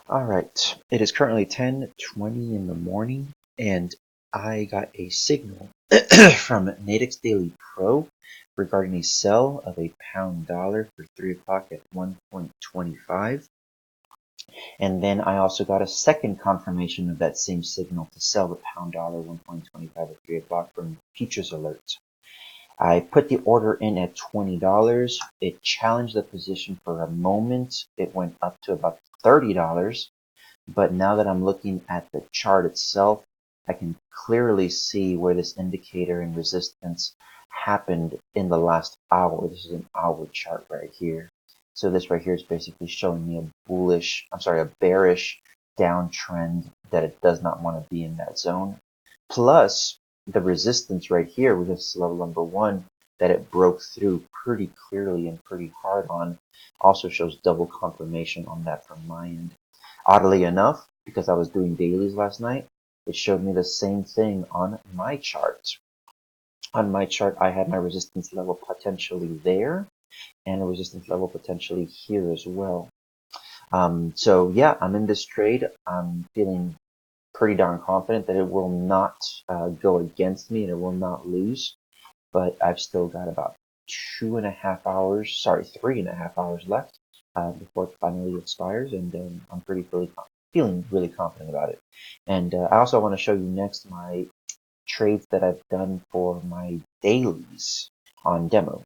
All right, it is currently 10:20 in the morning, and I got a signal from Nadex Daily Pro regarding a sell of a pound dollar for 3 o'clock at 1.25. And then I also got a second confirmation of that same signal to sell the pound dollar 1.25 at 3 o'clock from Futures Alert. I put the order in at $20. It challenged the position for a moment. It went up to about $30. But now that I'm looking at the chart itself, I can clearly see where this indicator and resistance happened in the last hour. This is an hour chart right here. So this right here is basically showing me a bearish downtrend that it does not want to be in that zone. Plus the resistance right here, which is level number 1, that it broke through pretty clearly and pretty hard on, also shows double confirmation on that from my end. Oddly enough, because I was doing dailies last night, it showed me the same thing on my chart. On my chart, I had my resistance level potentially there and a resistance level potentially here as well. So yeah, I'm in this trade. I'm feeling pretty darn confident that it will not go against me and it will not lose. But I've still got about 3.5 hours left before it finally expires, and I'm feeling really confident about it. And I also want to show you next my trades that I've done for my dailies on demo.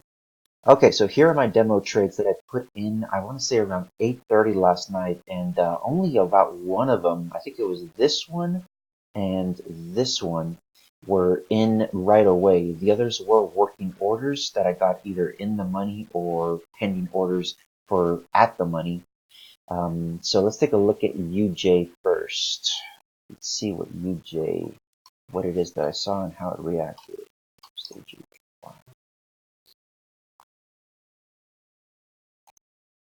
Okay, so here are my demo trades that I put in, I want to say around 8:30 last night, and only about one of them, I think it was this one and this one, were in right away. The others were working orders that I got either in the money or pending orders for at the money. So let's take a look at UJ first. Let's see what it is that I saw and how it reacted.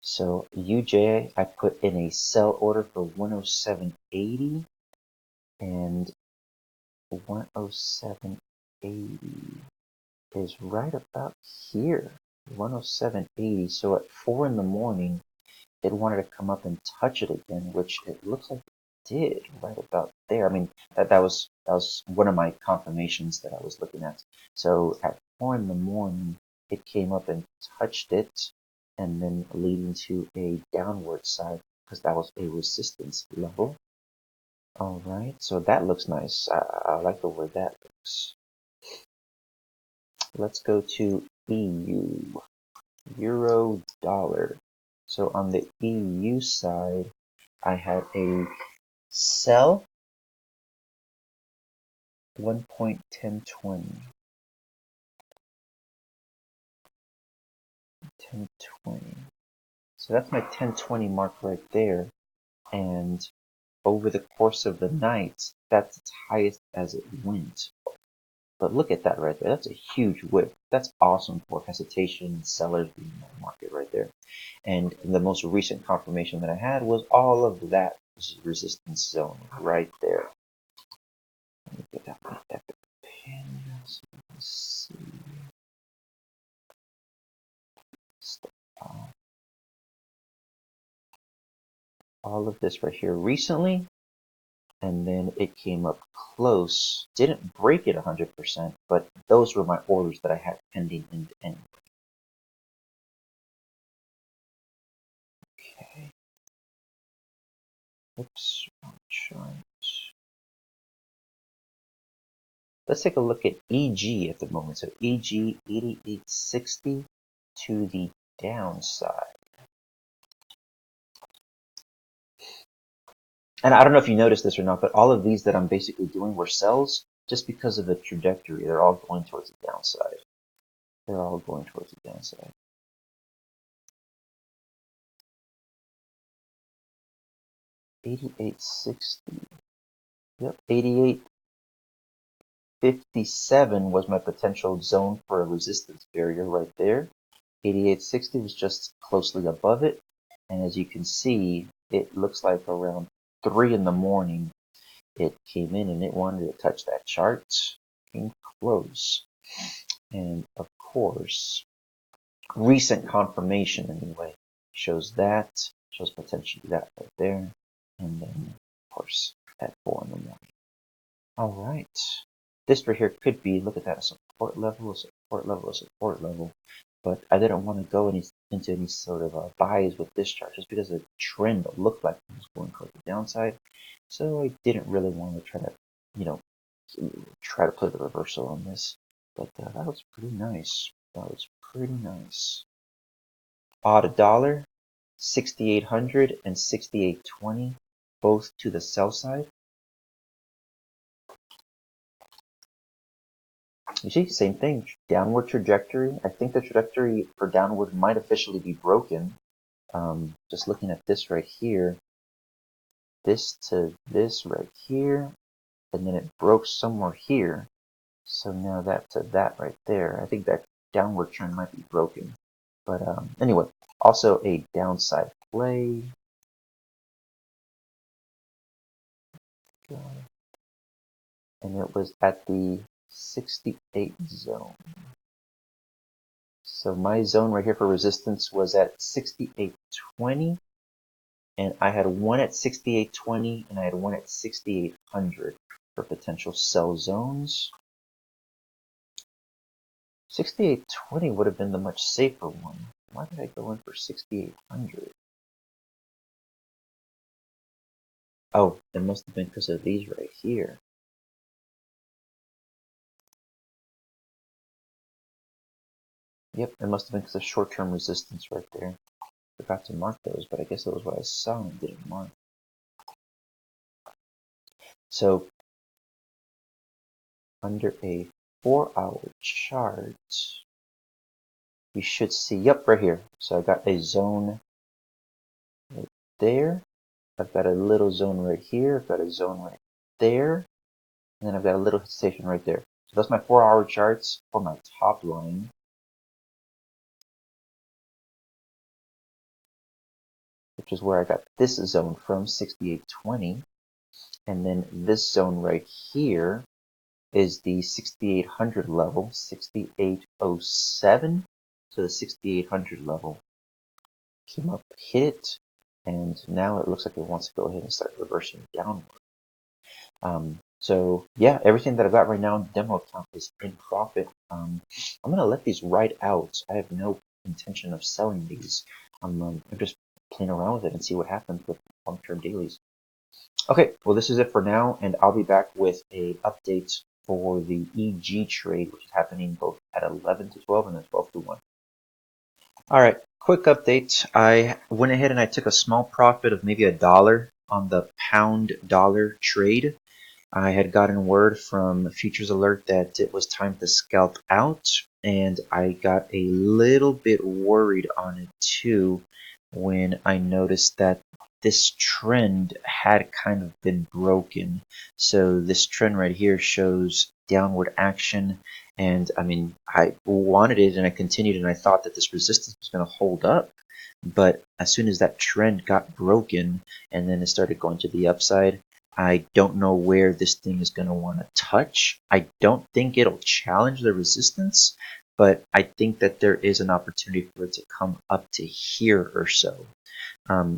So UJ, I put in a sell order for 107.80, and 107.80 is right about here. 107.80. So at 4 in the morning, it wanted to come up and touch it again, which it looks like it did right about there. I mean, that was one of my confirmations that I was looking at. So at 4 in the morning, it came up and touched it, and then leading to a downward side because that was a resistance level. All right, so that looks nice. I like the way that looks. Let's go to EU, Euro, Dollar. So on the EU side, I had a sell 1.1020. 1020. So that's my 1020 mark right there. And over the course of the night, that's its highest as it went. But look at that right there. That's a huge whip. That's awesome for hesitation and sellers being in that market right there. And the most recent confirmation that I had was all of that resistance zone right there. Let me get that epic pin so you can see. All of this right here recently, and then it came up close. Didn't break it 100%, but those were my orders that I had pending in the end. Okay. Oops, wrong chart. Let's take a look at EG at the moment. So EG 8860 to the downside. And I don't know if you noticed this or not, but all of these that I'm basically doing were sells just because of the trajectory. They're all going towards the downside. They're all going towards the downside. 8860. Yep, 8857 was my potential zone for a resistance barrier right there. 8860 was just closely above it. And as you can see, it looks like around 3 in the morning, it came in and it wanted to touch that chart. Came close. And of course, recent confirmation anyway shows potentially that right there. and then of course at 4 in the morning. All right, this right here could be, look at that, a support level, a support level, a support level. But I didn't want to go into any sort of buys with this chart just because the trend looked like it was going toward the downside. So I didn't really want to try to, you know, try to play the reversal on this. But that was pretty nice. That was pretty nice. Odd $1, 6,800 and 6,820, both to the sell side. You see, same thing, downward trajectory. I think the trajectory for downward might officially be broken. Just looking at this right here, this to this right here, and then it broke somewhere here. So now that to that right there, I think that downward trend might be broken. But anyway, also a downside play. And it was at the 68 zone. So my zone right here for resistance was at 68.20, and I had one at 68.20, and I had one at 6800 for potential sell zones. 68.20 would have been the much safer one. Why did I go in for 6800? Oh, it must have been because of these right here. Yep, it must have been because of short-term resistance right there. Forgot to mark those, but I guess that was what I saw and didn't mark. So, under a 4-hour chart, you should see, yep, right here. So I got a zone right there. I've got a little zone right here. I've got a zone right there. And then I've got a little station right there. So that's my 4-hour charts for my top line. Which is where I got this zone from, 68.20. And then this zone right here is the 6800 level, 6807. So the 6800 level came up, hit it, and now it looks like it wants to go ahead and start reversing downward. So yeah, everything that I've got right now in the demo account is in profit. I'm gonna let these ride out. I have no intention of selling these. I'm just playing around with it and see what happens with long-term dailies. Okay, well this is it for now, and I'll be back with a update for the EG trade, which is happening both at 11 to 12 and then 12 to 1. All right, quick update. I went ahead and I took a small profit of maybe $1 on the pound dollar trade. I had gotten word from Futures Alert that it was time to scalp out, and I got a little bit worried on it too when I noticed that this trend had kind of been broken. So this trend right here shows downward action, and I mean, I wanted it and I continued, and I thought that this resistance was going to hold up. But as soon as that trend got broken and then it started going to the upside, I don't know where this thing is going to want to touch. I don't think it'll challenge the resistance, but I think that there is an opportunity for it to come up to here or so.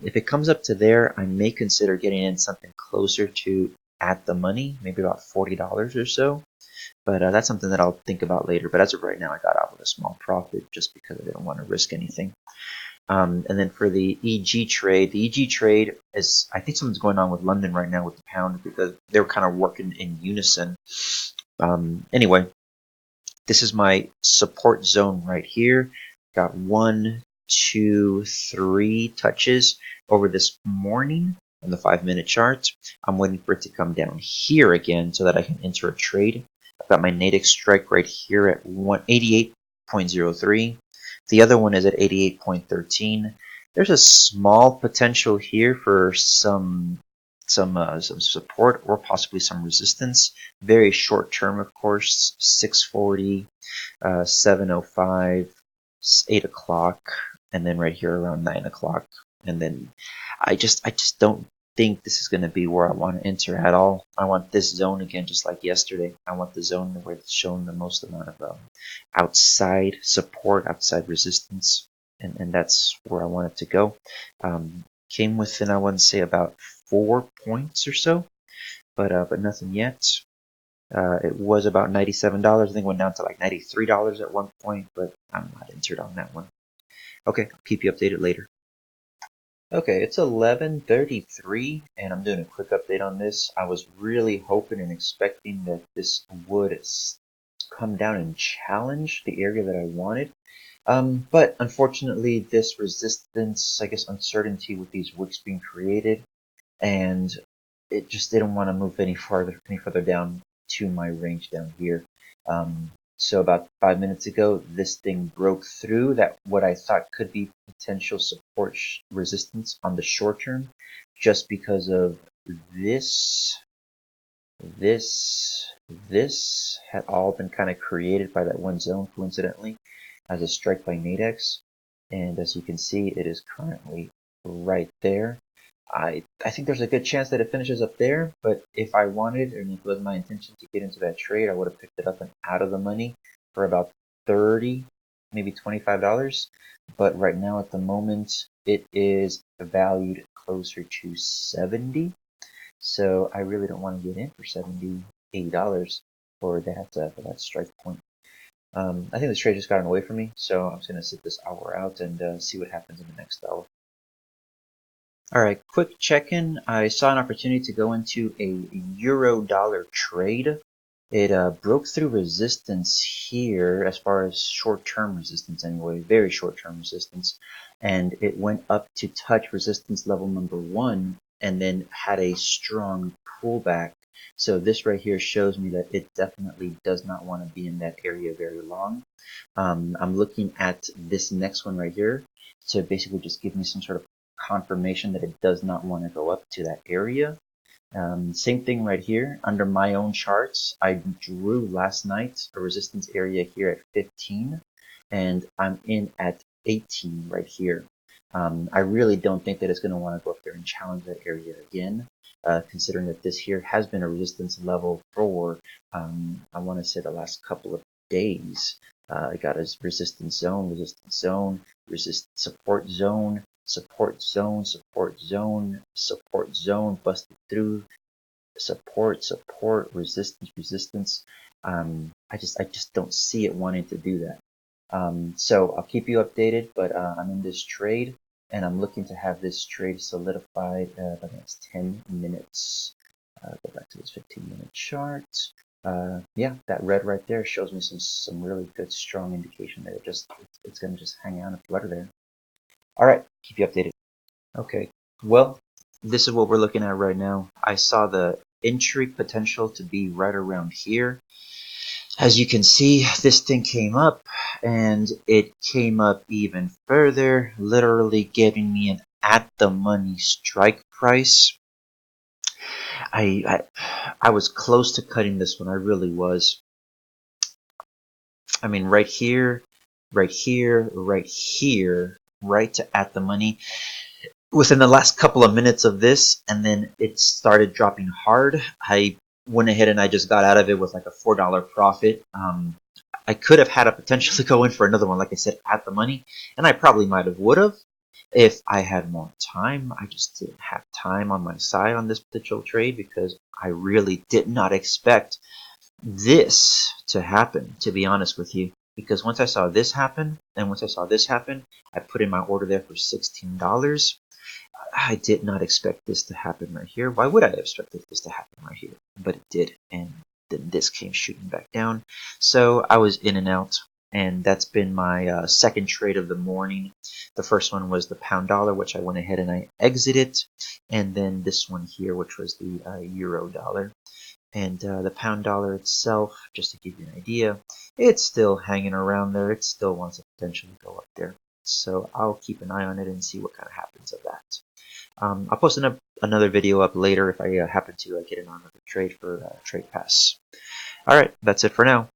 If it comes up to there, I may consider getting in something closer to at the money, maybe about $40 or so. But that's something that I'll think about later. But as of right now, I got out with a small profit just because I didn't want to risk anything. And then for the EG trade is, I think something's going on with London right now with the pound because they're kind of working in unison. Anyway, this is my support zone right here. Got 1, 2, 3 touches over this morning on the 5-minute chart. I'm waiting for it to come down here again so that I can enter a trade. I've got my Natick strike right here at 188.03. The other one is at 88.13. There's a small potential here for some support or possibly some resistance. Very short term, of course. 640, 705, 8 o'clock, and then right here around 9 o'clock. And then I just don't think this is going to be where I want to enter at all. I want this zone again, just like yesterday. I want the zone where it's shown the most amount of outside support, outside resistance, and that's where I want it to go. Came within, I want to say, about 4 points or so, but nothing yet. It was about $97. I think it went down to like $93 at one point, but I'm not entered on that one. Okay, I'll keep you updated later. Okay, it's 11:33, and I'm doing a quick update on this. I was really hoping and expecting that this would come down and challenge the area that I wanted. But unfortunately, this resistance, I guess uncertainty with these wicks being created, and it just didn't want to move any further down to my range down here. So about 5 minutes ago, this thing broke through that what I thought could be potential support resistance on the short term, just because of this, this had all been kind of created by that one zone coincidentally as a strike by Nadex, and as you can see, it is currently right there. I think there's a good chance that it finishes up there, but if I wanted, and if it was my intention to get into that trade, I would have picked it up and out of the money for about 30, maybe $25. But right now, at the moment, it is valued closer to 70. So I really don't want to get in for $78 for that strike point. I think this trade just got away from me, so I'm just going to sit this hour out and see what happens in the next hour. Alright, quick check-in. I saw an opportunity to go into a euro-dollar trade. It broke through resistance here, as far as short-term resistance anyway, very short-term resistance, and it went up to touch resistance level number 1 and then had a strong pullback. So this right here shows me that it definitely does not want to be in that area very long. I'm looking at this next one right here to basically just give me some sort of confirmation that it does not want to go up to that area. Same thing right here. Under my own charts, I drew last night a resistance area here at 15, and I'm in at 18 right here. I really don't think that it's going to want to go up there and challenge that area again, considering that this here has been a resistance level for, I want to say, the last couple of days. I got a resistance zone, support zone, support zone, support zone, support zone, busted through, support, resistance. I just don't see it wanting to do that. So I'll keep you updated, but I'm in this trade, and I'm looking to have this trade solidified by the next 10 minutes. Go back to this 15-minute chart. Yeah, that red right there shows me some really good, strong indication that it's going to just hang out and flutter there. All right, keep you updated. Okay, well, this is what we're looking at right now. I saw the entry potential to be right around here. As you can see, this thing came up, and it came up even further, literally giving me an at-the-money strike price. I was close to cutting this one. I really was. I mean, right here, right here, right here, right to at the money. Within the last couple of minutes of this, and then it started dropping hard. I went ahead and I just got out of it with like a $4 profit. I could have had a potential to go in for another one, like I said, at the money, and I probably might have would have if I had more time. I just didn't have time on my side on this potential trade because I really did not expect this to happen, to be honest with you. Because once I saw this happen, and once I saw this happen, I put in my order there for $16. I did not expect this to happen right here. Why would I have expected this to happen right here? But it did, and then this came shooting back down. So I was in and out, and that's been my second trade of the morning. The first one was the pound dollar, which I went ahead and I exited, and then this one here, which was the euro dollar. And the pound dollar itself, just to give you an idea, it's still hanging around there. It still wants to potentially go up there. So I'll keep an eye on it and see what kind of happens of that. I'll post another video up later if I happen to get in on another trade for Trade Pass. All right, that's it for now.